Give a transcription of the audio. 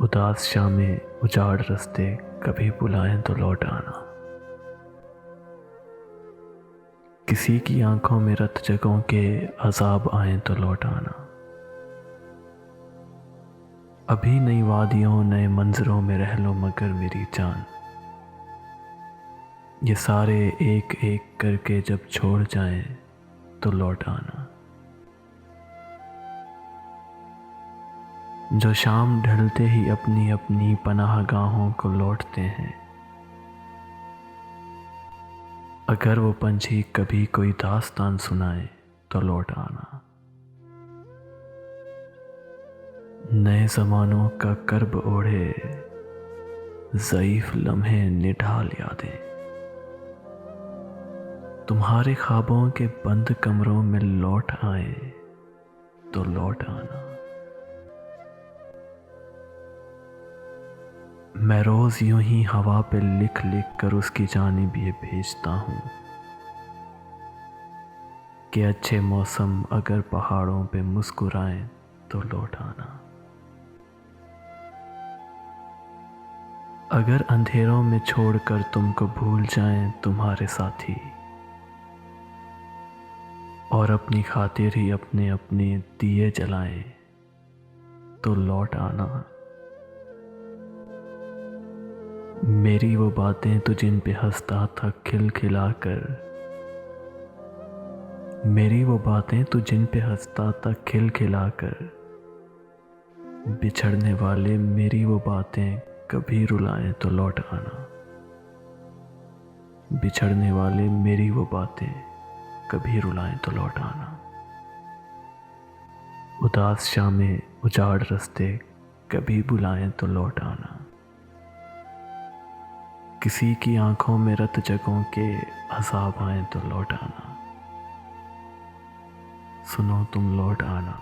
उदास शामें उजाड़ रास्ते कभी बुलाएं तो लौट आना। किसी की आंखों में रत जगहों के अजाब आए तो लौट आना। अभी नई वादियों नए मंजरों में रह लो मगर मेरी जान। ये सारे एक एक करके जब छोड़ जाएं तो लौट आना। जो शाम ढलते ही अपनी अपनी पनाहगाहों को लौटते हैं, अगर वो पंछी कभी कोई दास्तान सुनाए तो लौट आना। नए ज़मानों का कर्ब ओढ़े ज़ईफ़ लम्हे निढाल यादें, तुम्हारे ख्वाबों के बंद कमरों में लौट आए तो लौट आना। मैं रोज़ यूं ही हवा पे लिख लिख कर उसकी जानिब ये भेजता हूँ कि अच्छे मौसम अगर पहाड़ों पे मुस्कुराएं तो लौट आना। अगर अंधेरों में छोड़कर तुमको भूल जाएं तुम्हारे साथी, और अपनी खातिर ही अपने अपने दिए जलाएं तो लौट आना। मेरी वो बातें तो जिन पे हंसता था खिलखिलाकर, मेरी वो बातें तो जिन पे हंसता था खिलखिलाकर, बिछड़ने वाले मेरी वो बातें कभी रुलाएं तो लौट आना। बिछड़ने वाले मेरी वो बातें कभी रुलाएं तो लौट आना। उदास शामें उजाड़ रास्ते कभी बुलाएं तो लौट आना। किसी की आंखों में रत जगहों के अज़ाब आए तो लौट आना। सुनो तुम लौट आना।